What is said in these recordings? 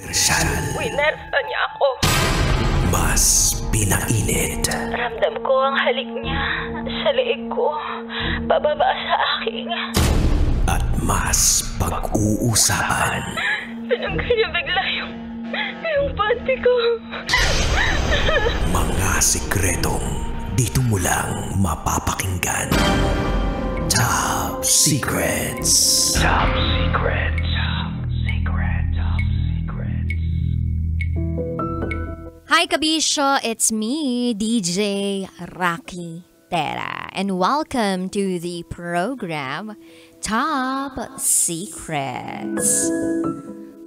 Personal. Winersa niya ako. Mas pinainit. Ramdam ko ang halik niya sa leeg ko, pababa sa aking. At mas pag-uusapan. Tinanggal niya bigla yung panty ko. Mga sikretong dito mo lang mapapakinggan. Top Secrets. Top Secrets. Hi Kabisyo, it's me, DJ Rocky Tera, and welcome to the program Top Secrets,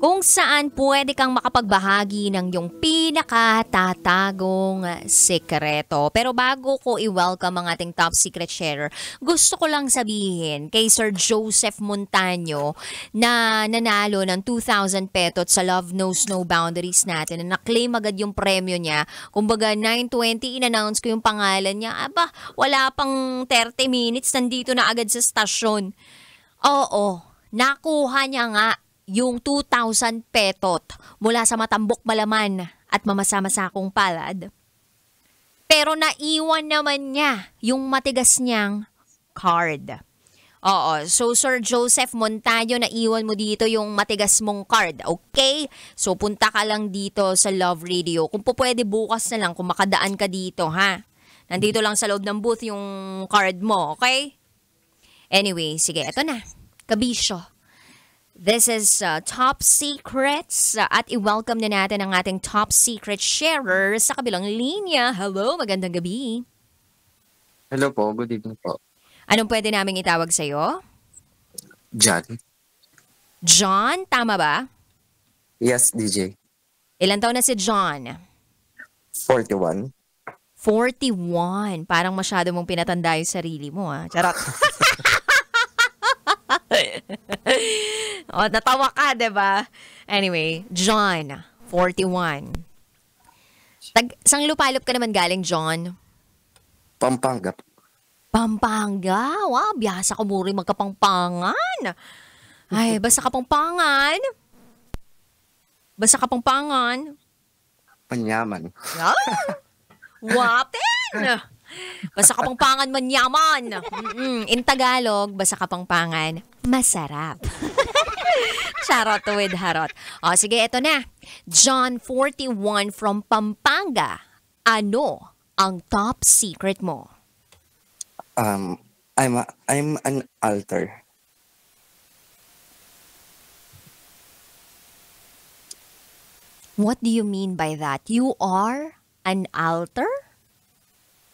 kung saan pwede kang makapagbahagi ng iyong pinakatatagong sekreto. Pero bago ko i-welcome ang ating top secret sharer, gusto ko lang sabihin kay Sir Joseph Montaño na nanalo ng 2,000 petot sa Love Knows No Boundaries natin, na na-claim agad yung premyo niya. Kumbaga 9:20 in-announce ko yung pangalan niya. Aba, wala pang 30 minutes, nandito na agad sa stasyon. Oo, nakuha niya nga yung 2,000 petot mula sa matambok malaman at mamasa-masakong palad. Pero naiwan naman niya yung matigas niyang card. Oo, so Sir Joseph Montaño, naiwan mo dito yung matigas mong card, okay? So punta ka lang dito sa Love Radio. Kung po pwede bukas na lang, kung makadaan ka dito, ha? Nandito lang sa loob ng booth yung card mo, okay? Anyway, sige, eto na. Kabisyo. This is Top Secrets at i-welcome na natin ang ating top secret sharer sa kabilang linya. Hello, magandang gabi. Hello po, good evening po. Anong pwede naming itawag sa'yo? John. John, tama ba? Yes, DJ. Ilan taon na si John? 41. 41. Parang masyado mong pinatanda yung sarili mo, ha? Charot. O, natawa ka, diba? Anyway, John, 41. Sang lupalop ka naman galing, John? Pampanga. Pampanga? Wow, biyasa ko muri magkapangpangan. Ay, basta kapangpangan. Basta kapangpangan. Panyaman. Ah, wapin! Basta kapangpangan manyaman. In Tagalog, basta kapangpangan, masarap. Charot with harot. O, sige, eto na. John, 41 from Pampanga. Ano ang top secret mo? I'm an alter. What do you mean by that? You are an alter?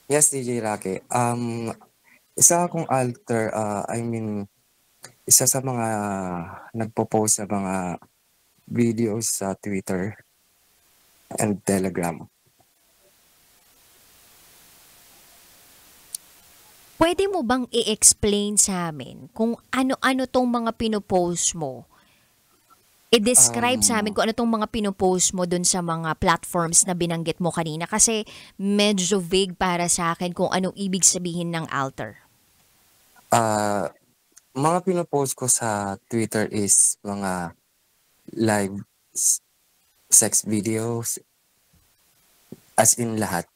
Yes, DJ Rocky. Isa akong alter, isa sa mga nagpo-post sa mga videos sa Twitter and Telegram. Pwede mo bang i-explain sa amin kung ano-ano tong mga pinopost mo? I-describe sa amin kung ano tong mga pinopost mo dun sa mga platforms na binanggit mo kanina, kasi medyo vague para sa akin kung anong ibig sabihin ng alter. Mga pinopost ko sa Twitter is mga live sex videos, as in lahat.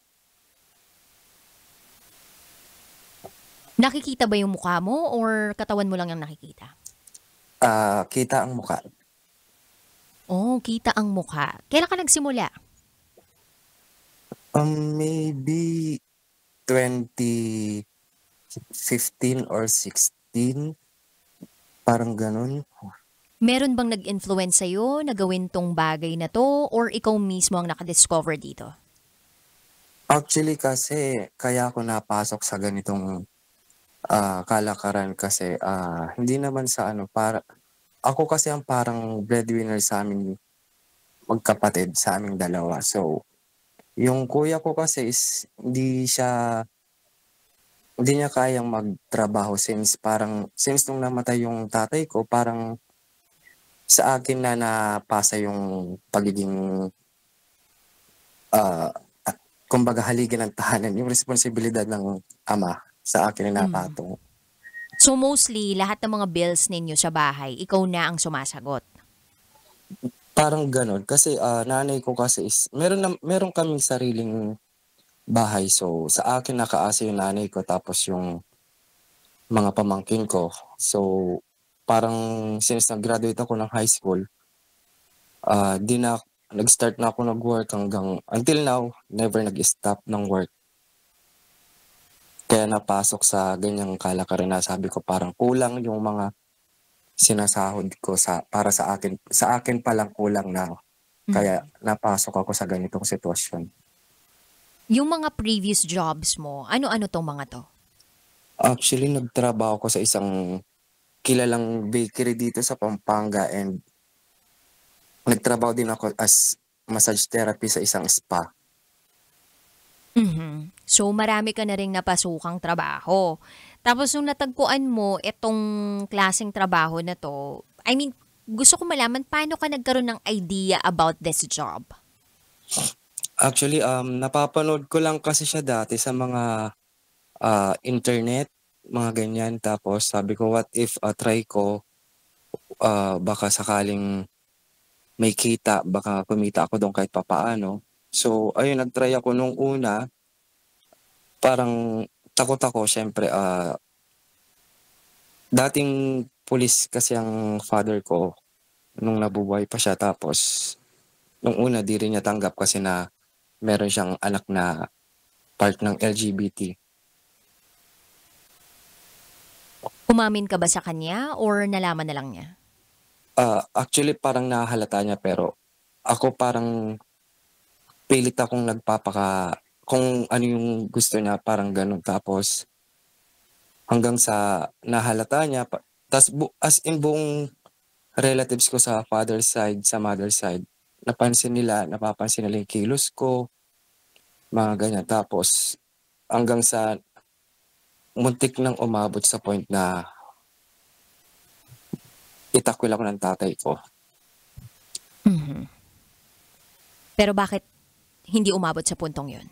Nakikita ba yung mukha mo or katawan mo lang yung nakikita? Kita ang mukha. Oh, kita ang mukha. Kailan ka nagsimula? Maybe 2015 or 16. Parang ganun. Meron bang nag-influence sa'yo na gawin tong bagay na to, or ikaw mismo ang nakadiscover dito? Actually kasi kaya ako napasok sa ganitong kalakaran kasi hindi naman sa ako kasi ang parang breadwinner sa aming magkapatid, sa aming dalawa. So, yung kuya ko kasi is hindi niya kayang magtrabaho since nung namatay yung tatay ko, parang sa akin na napasa yung pagiging kumbaga haligi ng tahanan, yung responsibilidad ng ama sa akin na napatong. So mostly, lahat ng mga bills ninyo sa bahay, ikaw na ang sumasagot? Parang gano'n kasi, nanay ko kasi is meron kaming sariling bahay. So, sa akin nakaasa yung nanay ko tapos yung mga pamangkin ko. So, parang since nag-graduate ako ng high school, 'di na nag-start na ako nag-work hanggang until now, never nag-stop ng work. Kaya napasok sa ganyang kalakaran na sabi ko parang kulang yung mga sinasahod ko sa akin palang kulang na kaya Mhm. napasok ako sa ganitong sitwasyon. Yung mga previous jobs mo, ano-ano 'tong mga 'to? Actually, nagtrabaho ako sa isang kilalang bakery dito sa Pampanga and nagtrabaho din ako as massage therapy sa isang spa. Mhm. So, marami ka na ring napasukang trabaho. Tapos nung natagpuan mo itong klaseng trabaho na 'to, I mean, gusto ko malaman paano ka nagkaroon ng idea about this job? Actually, napapanood ko lang kasi siya dati sa mga, internet, mga ganyan. Tapos sabi ko, "What if, try ko, baka sakaling may kita, baka kumita ako dun kahit papaano." So ayun, nag-try ako nung una, parang takot ako siyempre, dating pulis kasi ang father ko nung nabubuhay pa siya tapos nung una 'di rin niya tanggap kasi na meron siyang anak na part ng LGBT. Umamin ka ba sa kanya or nalaman na lang niya? Actually parang nahahalata niya pero ako parang pilit akong kung ano yung gusto niya parang gano'n. Tapos hanggang sa nahalata niya ta's as in buong relatives ko sa father's side, sa mother's side, napapansin nila yung kilos ko, mga ganyan. Tapos hanggang sa muntik ng umabot sa point na itakwil ako ng tatay ko. Mhm. Pero bakit hindi umabot sa puntong 'yun?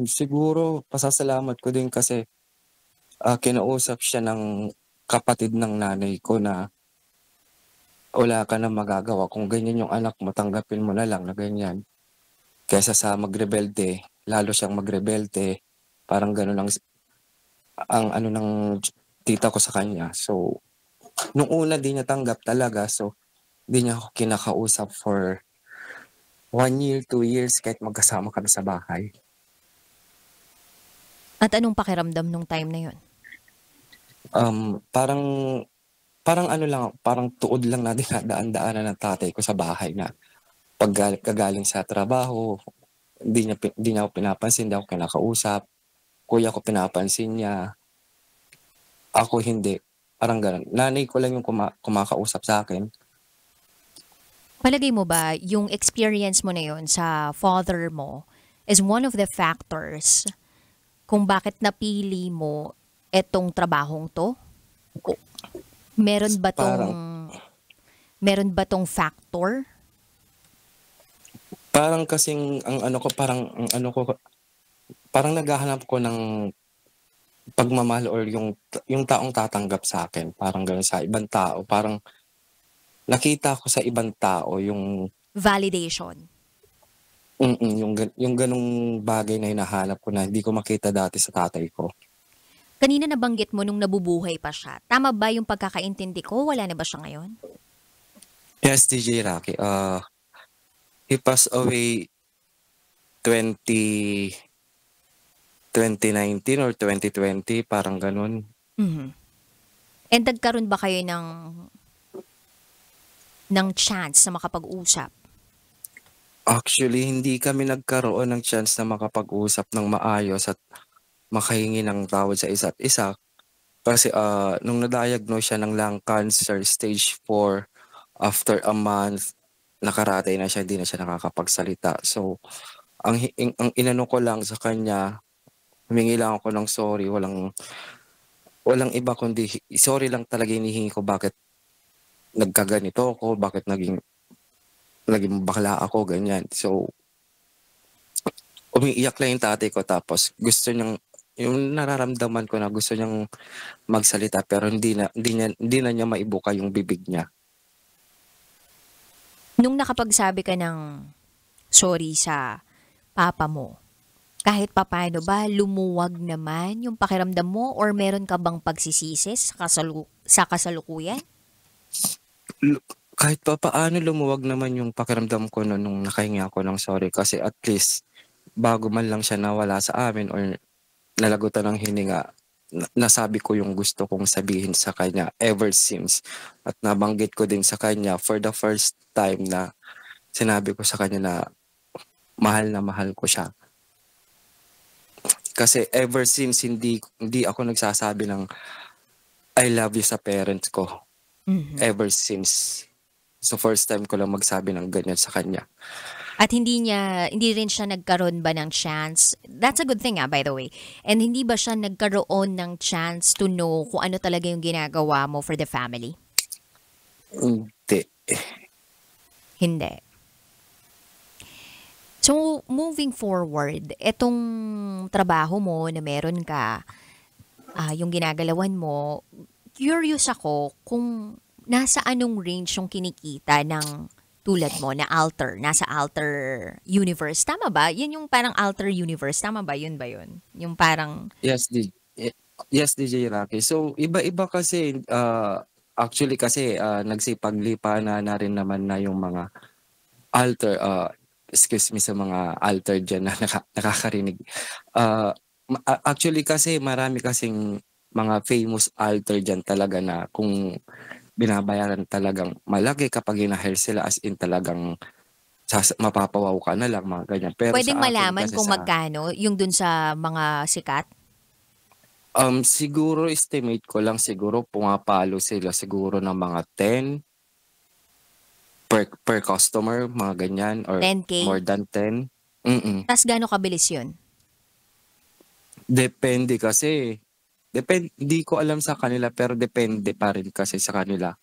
Siguro pasasalamat ko din kasi, kinausap siya ng kapatid ng nanay ko na, "Wala ka ng magagawa kung ganyan yung anak mo tanggapin mo na lang na ganyan, kaysa sa magrebelde lalo siyang magrebelde." Parang gano'n ang ano ng tita ko sa kanya. So, nung una 'di niya tanggap talaga, so 'di niya ako kinakausap for 1 year, 2 years kahit magkasama kami sa bahay. At anong pakiramdam nung time na 'yun? Parang parang ano lang, parang tuod lang na dinadaan-daanan ng tatay ko sa bahay na kagaling sa trabaho, hindi niya ako pinapansin, hindi ako kinakausap, kuya ko pinapansin niya, ako hindi, parang gano'n. Nanay ko lang yung kumakausap sa'kin. Palagay mo ba yung experience mo na 'yun sa father mo is one of the factors kung bakit napili mo etong trabahong 'to? O meron ba 'tong Parang meron ba 'tong factor? parang kasing ang ano ko, parang naghahanap ko ng pagmamahal or yung taong tatanggap sa'kin, parang gano'n sa ibang tao. Parang nakita ko sa ibang tao yung Validation. yung gano'ng bagay na hinahanap ko na hindi ko makita dati sa tatay ko. Kanina nabanggit mo nung nabubuhay pa siya, tama ba yung pagkakaintindi ko, wala na ba siya ngayon? Yes, DJ Rocky, he passed away 20 2019 or 2020, parang gano'n. Mhm. And nagkaroon ba kayo ng chance na makapag-usap? Actually, hindi kami nagkaroon ng chance na makapag-usap ng maayos at makahingi ng tawad sa isa't isa kasi, nung na-diagnose siya ng lung cancer stage 4, after a month, nakaratay na siya, hindi na siya nakakapagsalita. So, ang inano ko lang sa kanya, humingi lang ako ng sorry, walang walang iba kundi sorry lang talaga hinihingi ko bakit nagkaganito ako, bakit naging naging bakla ako, ganyan. So, umiiyak lang yung tatay ko tapos gusto niyang yung nararamdaman ko na gusto niyang magsalita pero hindi na niya maibuka yung bibig niya. Nung nakapagsabi ka ng sorry sa papa mo, kahit papaano ba lumuwag naman yung pakiramdam mo or meron ka bang pagsisisi sa kasalukuyan? Lu Kahit papaano lumuwag naman yung pakiramdam ko nun nung nakahingi ako ng sorry kasi at least bago man lang siya nawala sa amin or nalagutan ng hininga, nasabi ko yung gusto kong sabihin sa kanya ever since. At nabanggit ko din sa kanya for the first time na sinabi ko sa kanya na mahal ko siya. Kasi ever since hindi ako nagsasabi ng I love you sa parents ko. Mhm. Ever since. So first time ko lang magsabi ng ganyan sa kanya. At hindi rin siya nagkaroon ba ng chance? That's a good thing by the way. And hindi ba siya nagkaroon ng chance to know kung ano talaga yung ginagawa mo for the family? Hindi. Hindi. So, moving forward, etong trabaho mo na meron ka, yung ginagalawan mo, curious ako kung nasa anong range yung kinikita ng tulad mo na alter, nasa alter universe. Tama ba? Yan yung parang alter universe. Tama ba? Yun ba yun? Yung parang, Yes, DJ Rocky. So iba-iba kasi actually kasi nagsipaglipa na rin naman na yung mga alter excuse me sa mga alter diyan na nakakarinig. Actually kasi marami kasing mga famous alter diyan talaga na kung binabayaran talagang malaki kapag hina-hire sila as in talagang mapapawaw ka na lang mga ganyan. Pero pwedeng sa akin malaman kasi kung magkano yung dun sa mga sikat? siguro estimate ko lang siguro pumapalo sila siguro ng mga 10 per customer, mga ganyan or 10K? more than 10. Mm. Tas gaano kabilis yun? Depende kasi. Di ko alam sa kanila pero depende pa rin kasi sa kanila.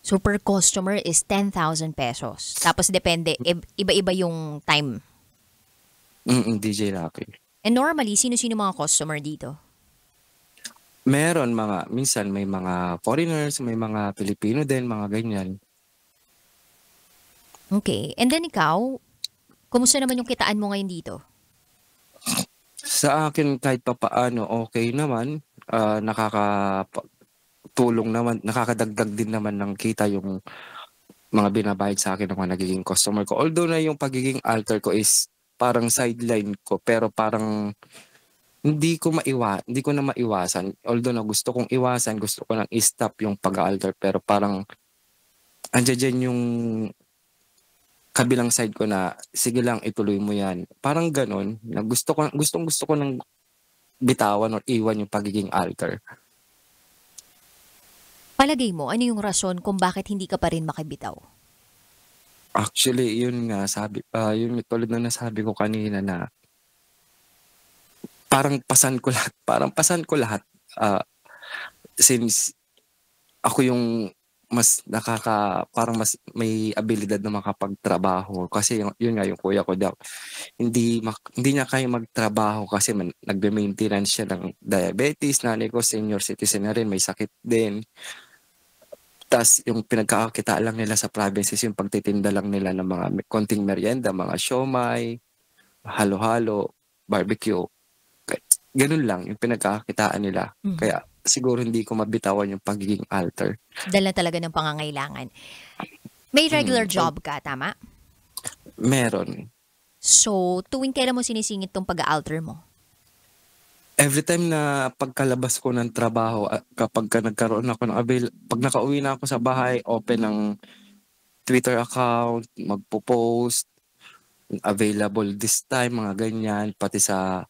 So, per customer is 10,000 pesos. Tapos, depende. Iba-iba yung time. DJ Rocky. And normally, sino-sino mga customer dito? Meron minsan may mga foreigners, may mga Pilipino din, mga ganyan. Okay. And then ikaw, kumusta naman yung kitaan mo ngayon dito? Sa akin kahit papaano okay naman, nakakatulong naman, nakakadagdag din naman ng kita yung mga binabayad sa akin ng mga nagiging customer ko. Although na yung pagiging alter ko is parang sideline ko pero parang hindi ko na maiwasan. Although na gusto kong iwasan, gusto ko nang i-stop yung pag-alter pero parang andiyan dyan yung kabilang side ko na sige lang ituloy mo yan. Parang ganun na gusto ko nang bitawan or iwan yung pagiging alter. Palagay mo, ano yung rason kung bakit hindi ka pa rin makibitaw? Actually, yun nga yun tulad na nasabi ko kanina na parang pasan ko lahat. Parang pasan ko lahat. Since ako yung parang mas may abilidad na makapagtrabaho kasi yun nga yung kuya ko daw hindi niya kaya magtrabaho kasi nagbe-maintenance siya ng diabetes, nanay ko senior citizen na rin, may sakit din. Tas yung pinagkakakita lang nila sa provinces yung pagtitinda lang nila ng mga konting merienda, mga siomai, halo-halo, barbecue. Ganun lang yung pinagkakakitaan nila. Mhm. Kaya siguro hindi ko mabitawan yung pagiging alter. Dala talaga ng pangangailangan. May regular job ka, tama? Meron. So, tuwing kailan mo sinisingit tong pag-alter mo? Every time na pagkalabas ko ng trabaho, kapag nagkaroon ako ng pag nakauwi na ako sa bahay, open ng Twitter account, magpo-post, available this time, mga ganyan, pati sa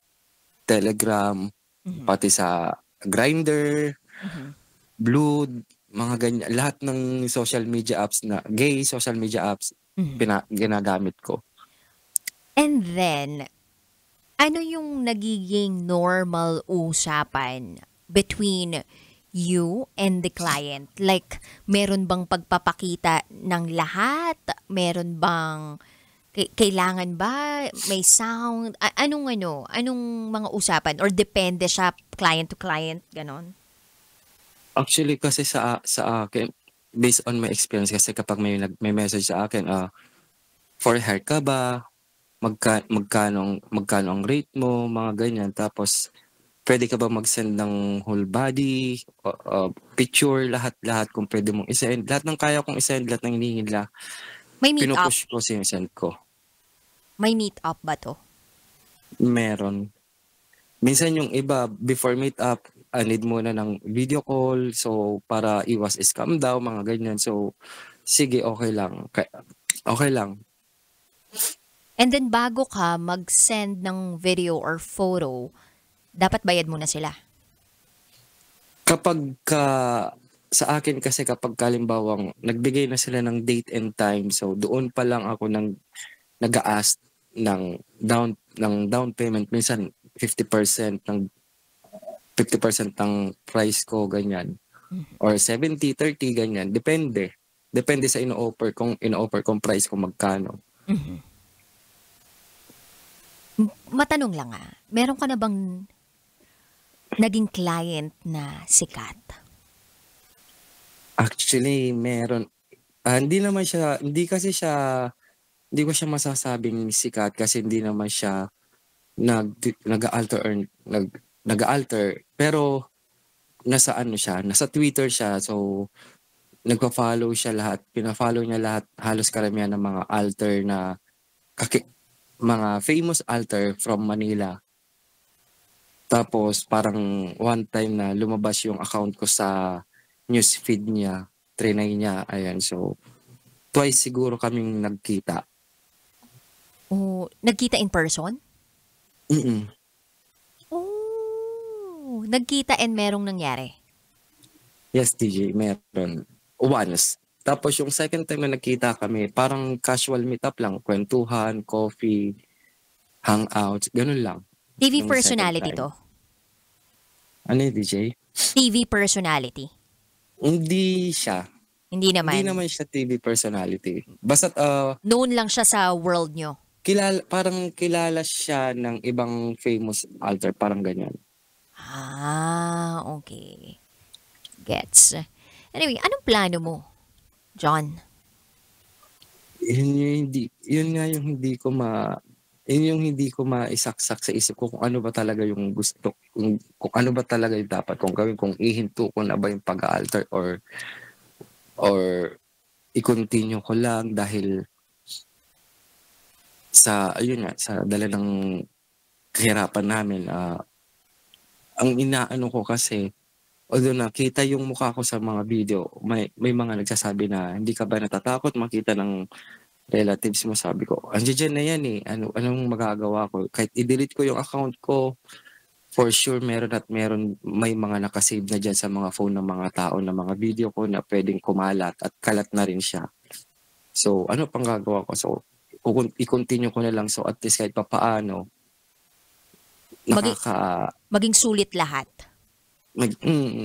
Telegram, Mhm. pati sa Grindr, Mhm. Blue, mga ganyan. Lahat ng social media apps social media apps, Mhm. ginagamit ko. And then, ano yung nagiging normal usapan between you and the client? Like, meron bang pagpapakita ng lahat? Meron bang kailangan ba may sound? Anong mga usapan? Or depende siya client to client, ganon? Actually kasi sa akin, based on my experience kasi kapag may message sa akin, for hair ka ba? Magkano ang rate mo? Mga ganyan. Tapos, pwede ka ba mag-send ng whole body, picture, lahat kung pwede mong isend. Lahat ng kaya kong isend, lahat ng hinihingi nila, May meet up. pinupush ko, sinesend ko. May meet up ba to? Meron. Minsan yung iba, before meet up, need muna ng video call. So, para iwas scam daw, mga ganyan. So, sige, okay lang. Okay lang. And then bago ka mag-send ng video or photo, dapat bayad muna sila. Sa akin kasi kapag kalimbawang nagbigay na sila ng date and time, so doon pa lang ako nag-a-ask ng down payment. Minsan 50% ng price ko, ganyan. Or 70-30, ganyan. Depende sa ino-offer kong price kung magkano. Matanong lang meron ka na bang naging client na sikat? Actually, meron. Hindi ko siya masasabing sikat kasi hindi naman siya nag-alter. Pero nasa Twitter siya. So, nagpa-follow siya lahat. Pina-follow niya lahat, halos karamihan ng mga alter na mga famous alter from Manila. Tapos parang one time na lumabas yung account ko sa newsfeed niya, trinay niya, ayan. So, twice siguro kaming nagkita. Oh, nagkita in person? Mm-mm. Oh, nagkita and merong nangyari? Yes, DJ, meron. Once. Tapos yung second time na nagkita kami, parang casual meetup lang, kwentuhan, coffee, hangouts, ganun lang. TV Yung personality second time. to? Ano yung DJ? TV personality? Hindi siya. Hindi naman. Hindi naman siya TV personality. Basta Known lang siya sa world nyo. parang kilala siya ng ibang famous alter, parang ganyan. Okay. Gets. Anyway, anong plano mo, John? Yun yung hindi ko maisaksak sa isip ko kung ano ba talaga yung gusto, kung ano ba talaga yung dapat kong gawin, kung ihinto ko na ba yung pag-alter or i-continue ko lang dahil sa dala ng kahirapan namin. Ang inaano ko kasi, although nakita yung mukha ko sa mga video, may mga nagsasabi na hindi ka ba natatakot makita ng relatives mo. Sabi ko, andiyan na yan eh. Anong magagawa ko? Kahit i-delete ko yung account ko, for sure may mga nakasave na dyan sa mga phone ng mga tao na mga video ko na pwedeng kumalat at kalat na rin siya. So, ano pang gagawa ko? So, i-continue ko na lang. So, at least kahit papaano, Maging sulit lahat.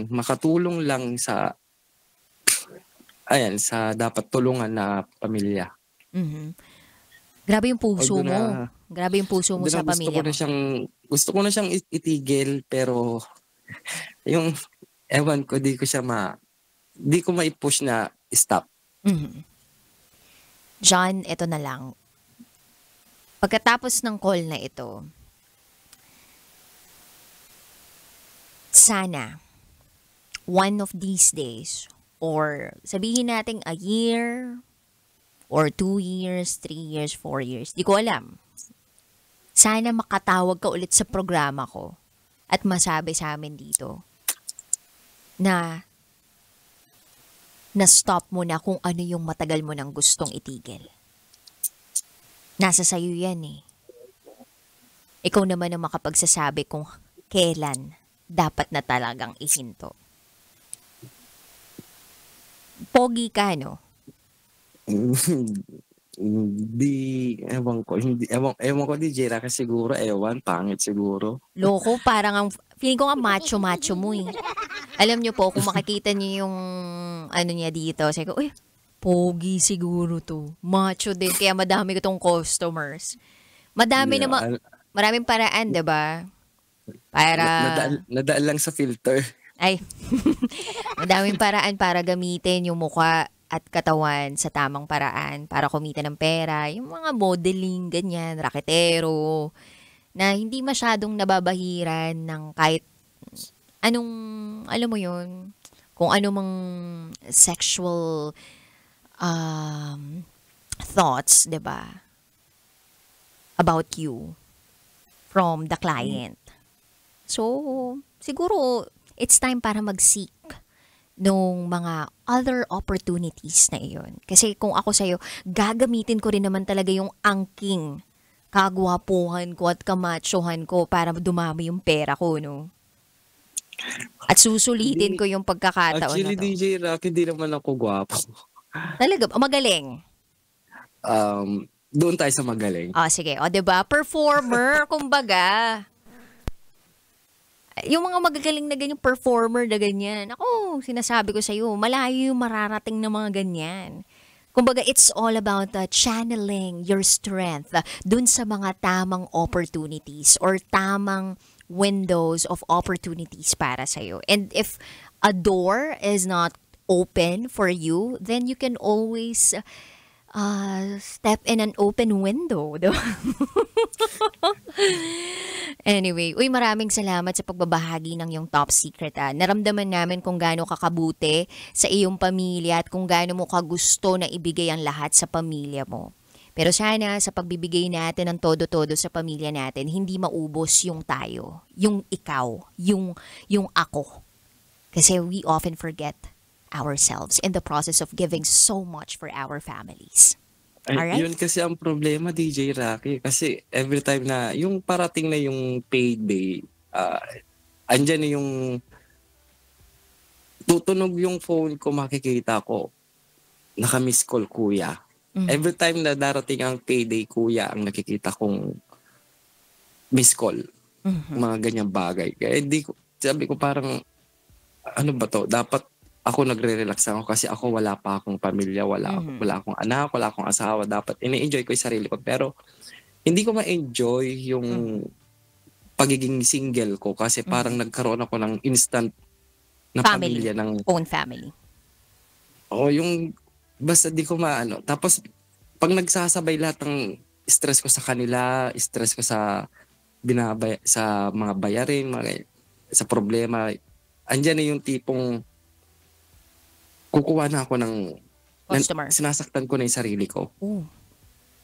makatulong lang sa dapat tulungan na pamilya. Grabe yung puso mo. Grabe yung puso mo sa pamilya mo. Gusto ko na siyang itigil, pero yung ewan ko, di ko mai-push na stop. John, ito na lang. Pagkatapos ng call na ito, sana one of these days, or sabihin natin a year, or 2 years, 3 years, 4 years, di ko alam. Sana makatawag ka ulit sa programa ko at masabi sa amin dito na stop mo na kung ano yung matagal mo nang gustong itigil. Nasa sayo yan eh. Ikaw naman ang makapagsasabi kung kailan dapat na talagang ihinto. Pogi ka, no? Ewan ko, DJ Raka siguro, pangit siguro. Loko, parang feeling ko nga macho-macho mo eh. Alam niyo po, kung makikita niyo yung ano niya dito, sabi ko, uy, pogi siguro to. Macho din, kaya madami ko tong customers. Maraming paraan, diba? Para... Nadaan lang sa filter. Ay, madaming paraan para gamitin yung mukha at katawan sa tamang paraan para kumita ng pera. Yung mga modeling, ganyan, raketero, na hindi masyadong nababahiran ng kahit anong, alam mo yun, kung ano mang sexual thoughts, 'di ba, about you from the client. So, siguro it's time para mag-seek nung mga other opportunities na iyon. Kasi kung ako sa'yo, gagamitin ko rin naman talaga yung angking kagwapuhan ko at kamachohan ko para dumami yung pera ko, no? At susulitin ko yung pagkakataon na Actually, to. DJ Rocky, di naman ako gwapo. Talaga, magaling. Doon tayo sa magaling. Sige. O, diba? Performer, kumbaga. Yung mga magagaling na ganyan, performer na ganyan. Ako, sinasabi ko sa'yo, malayo yung mararating ng mga ganyan. Kumbaga, it's all about channeling your strength dun sa mga tamang opportunities or tamang windows of opportunities para sa'yo. And if a door is not open for you, then you can always step in an open window. Diba? Anyway, maraming salamat sa pagbabahagi ng yung top secret. Naramdaman namin kung gaano kakabuti sa iyong pamilya at kung gaano mo kagusto na ibigay ang lahat sa pamilya mo. Pero sana sa pagbibigay natin ng todo-todo sa pamilya natin, hindi maubos yung tayo, yung ikaw, yung ako. Kasi we often forget ourselves in the process of giving so much for our families. Alright? Yun kasi ang problema, DJ Rocky. Kasi every time na yung parating na yung payday, andyan na yung tutunog yung phone ko, makikita ko, naka-miss call kuya. Every time na darating ang payday, kuya, ang nakikita kong miss call. Mga ganyang bagay. Kaya sabi ko parang, ano ba to? Dapat ako nagre-relax ako kasi ako wala pa akong pamilya, wala akong anak, wala akong asawa. Dapat ini-enjoy ko yung sarili ko. Pero hindi ko ma-enjoy yung pagiging single ko kasi parang nagkaroon ako ng instant na pamilya ng own family. yung basta di ko maano. Tapos pag nagsasabay lahat ng stress ko sa kanila, stress ko sa sa mga bayarin, sa problema, andyan na yung tipong kukuha na ako ng Customer. Sinasaktan ko na yung sarili ko. Ooh.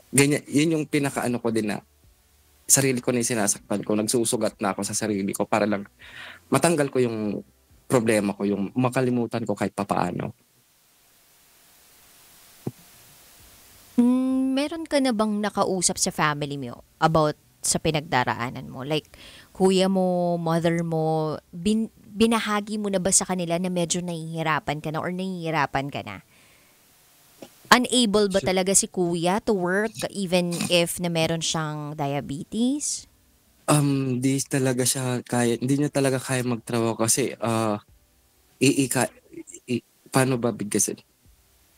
Ganyan, yun yung pinakaano ko din na sarili ko na yung sinasaktan ko. Nagsusugat na ako sa sarili ko para lang matanggal ko yung problema ko, yung makalimutan ko kahit papaano. Meron ka na bang nakausap sa family mo about sa pinagdaraanan mo? Like, kuya mo, mother mo, binahagi mo na ba sa kanila na medyo nahihirapan ka na or nahihirapan ka na? Unable ba talaga si kuya to work even if na meron siyang diabetes? Di talaga siya kaya, hindi niya talaga kaya magtrabaho kasi paano ba bigkasin?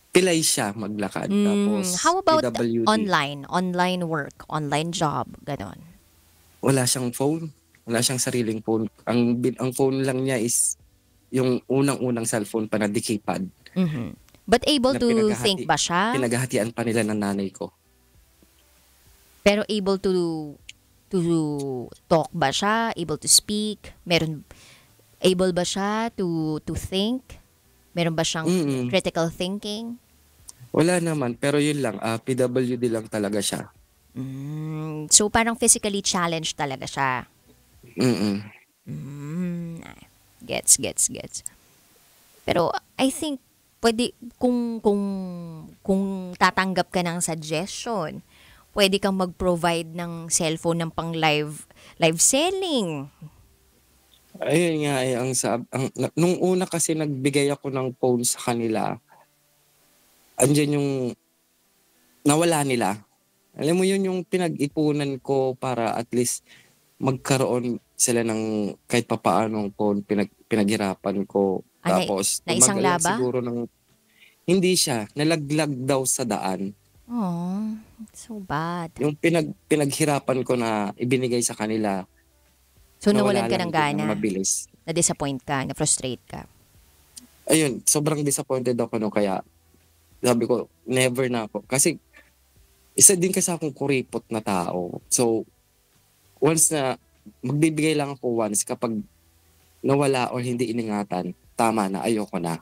Pilay siya maglakad. Tapos How about PWD. online work, online job, ganon? Wala siyang phone. Wala siyang sariling phone. Ang phone lang niya is yung unang-unang cellphone pa na keypad. But able Na to think ba siya? Pinaghahatian pa nila ng nanay ko. Pero able to talk ba siya? Able to speak? Able ba siya to think? Meron ba siyang critical thinking? Wala naman. Pero yun lang. PWD lang talaga siya. So parang physically challenged talaga siya. Gets. Pero I think pwede kung tatanggap ka ng suggestion, pwede kang mag-provide ng cellphone ng pang live selling. Ayun nga, nung una kasi nagbigay ako ng phone sa kanila, andyan yung nawala nila. Alam mo yun yung pinag-ipunan ko para at least magkaroon sila ng kahit papaanong phone, pinaghirapan ko. Tapos, na isang laba? Siguro hindi siya, nalaglag daw sa daan. Oh, so bad. Yung pinaghirapan ko na ibinigay sa kanila, So nawalan ka ng din gana? mabilis. Na-disappoint ka, na-frustrate ka? Ayun, sobrang disappointed ako no, kaya sabi ko, never na ako. Kasi isa din kasi akong kuripot na tao. So, once na magbibigay lang ako once kapag nawala o hindi iningatan, tama na, ayoko na.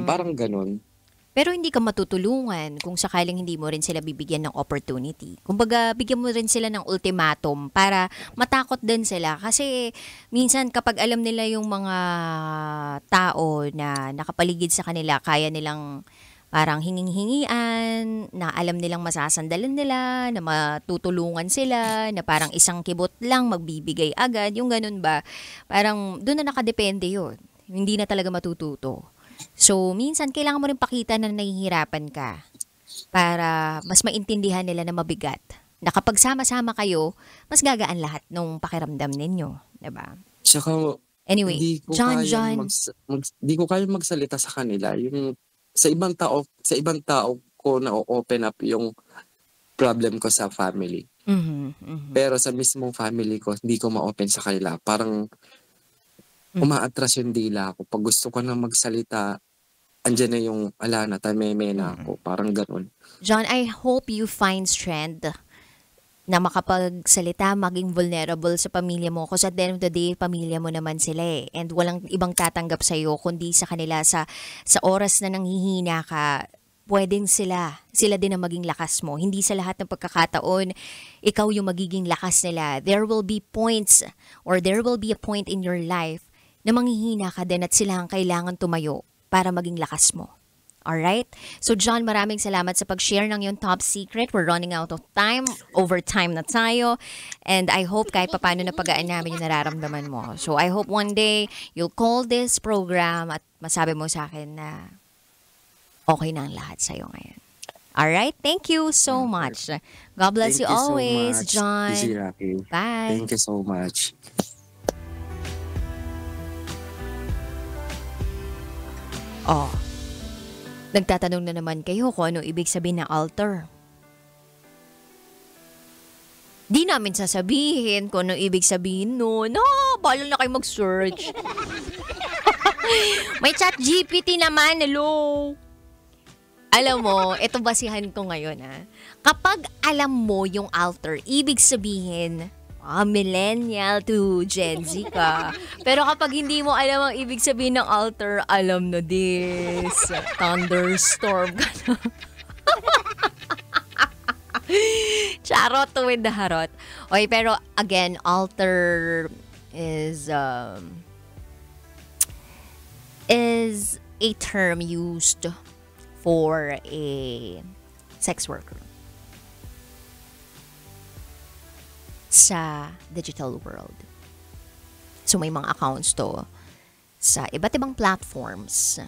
Parang ganun. Pero hindi ka matutulungan kung sakaling hindi mo rin sila bibigyan ng opportunity. Kumbaga, bigyan mo rin sila ng ultimatum para matakot din sila. Kasi minsan kapag alam nila yung mga tao na nakapaligid sa kanila, kaya nilang parang hinging-hingian, na alam nilang masasandalan nila, na matutulungan sila, na parang isang kibot lang magbibigay agad, yung ganun ba? Parang doon na nakadepende yun. Hindi na talaga matututo. So, minsan kailangan mo rin pakita na nahihirapan ka para mas maintindihan nila na mabigat. Na kapag sama-sama kayo, mas gagaan lahat nung pakiramdam ninyo. Diba? Tsaka, Anyway, hindi ko John. hindi ko kaya magsalita sa kanila. Yung sa ibang tao ko na open up yung problem ko sa family. Pero sa mismong family ko, hindi ko ma-open sa kanila. Parang umaatras yung dila ako. Pag gusto ko na magsalita, andyan na yung alana, tameme na ako. Parang ganun. John, I hope you find strength na makapagsalita, maging vulnerable sa pamilya mo. Kasi at the end of the day, pamilya mo naman sila eh. And walang ibang tatanggap sa'yo, kundi sa kanila. Sa oras na nanghihina ka, pwedeng sila din ang maging lakas mo. Hindi sa lahat ng pagkakataon, ikaw yung magiging lakas nila. There will be points or there will be a point in your life na manghihina ka din at sila ang kailangan tumayo para maging lakas mo. Alright? So John, maraming salamat sa pag-share ng yung top secret. We're running out of time. Overtime na tayo. And I hope kahit paano napagaan namin yung nararamdaman mo. So I hope one day you'll call this program at masabi mo sa akin na okay na ang lahat sa'yo ngayon. Alright? Thank you so much. God bless you always, John. Easy, Rocky. Bye. Thank you so much. Oh, nagtatanong na naman kayo kung ano ibig sabihin ng altar. Di namin sasabihin kung ano ibig sabihin nun. Bala na kayo mag-search. May chat GPT naman, hello. Alam mo, ito basihan ko ngayon Kapag alam mo yung altar, ibig sabihin, millennial to Gen Z ka. Pero kapag hindi mo alam ang ibig sabihin ng altar, alam na this. Thunderstorm ka na. Charot with the harot. Okay, pero again, altar is a term used for a sex worker sa digital world. So may mga accounts to sa iba't ibang platforms.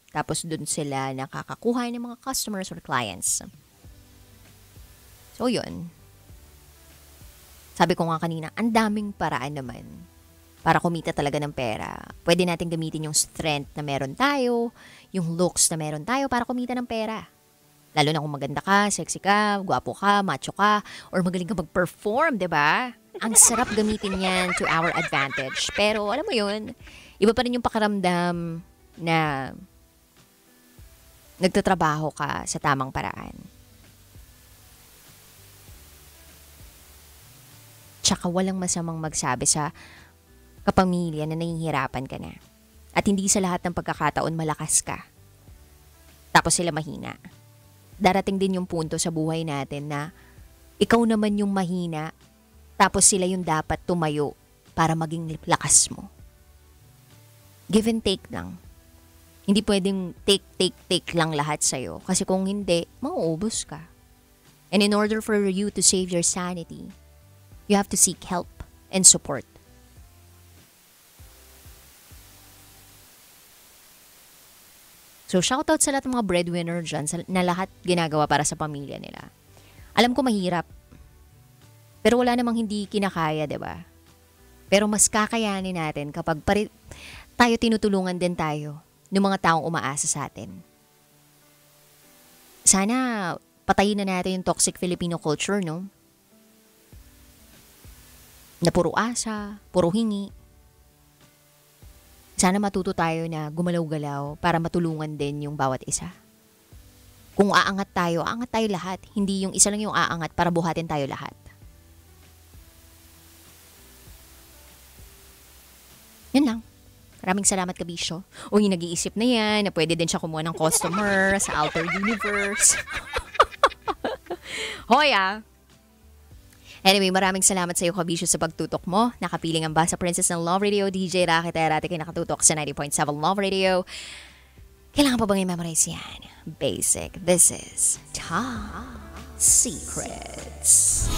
Tapos dun sila nakakakuha ng mga customers or clients. So yun. Sabi ko nga kanina, ang daming paraan naman para kumita talaga ng pera. Pwede natin gamitin yung strength na meron tayo, yung looks na meron tayo para kumita ng pera. Lalo na kung maganda ka, sexy ka, gwapo ka, macho ka, or magaling ka mag-perform, diba? Ang sarap gamitin yan to our advantage. Pero alam mo yun, iba pa rin yung pakiramdam na nagtatrabaho ka sa tamang paraan. Tsaka walang masamang magsabi sa kapamilya na nahihirapan ka na. At hindi sa lahat ng pagkakataon malakas ka. Tapos sila mahina. Darating din yung punto sa buhay natin na ikaw naman yung mahina, tapos sila yung dapat tumayo para maging lakas mo. Give and take lang. Hindi pwedeng take lang lahat sa'yo. Kasi kung hindi, mauubos ka. And in order for you to save your sanity, you have to seek help and support. So, shoutout sa lahat ng mga breadwinner dyan na lahat ginagawa para sa pamilya nila. Alam ko mahirap. Pero wala namang hindi kinakaya, diba? Pero mas kakayanin natin kapag tayo tinutulungan din tayo ng mga taong umaasa sa atin. Sana patayin na natin yung toxic Filipino culture, no? Na puro asa, puro hingi. Sana matuto tayo na gumalaw-galaw para matulungan din yung bawat isa. Kung aangat tayo lahat. Hindi yung isa lang yung aangat para buhatin tayo lahat. Yun lang. Maraming salamat, Kabisyo. O yung nag-iisip na yan, na pwede din siya kumuha ng customer sa Outer Universe. Hoy Anyway, maraming salamat sa iyo, Kabisyo, sa pagtutok mo. Nakapiling ang Basa Princess ng Love Radio, DJ Rocky Terate, kayo nakatutok sa 90.7 Love Radio. Kailangan pa bang i-memorize yan? Basic. This is Top Secrets.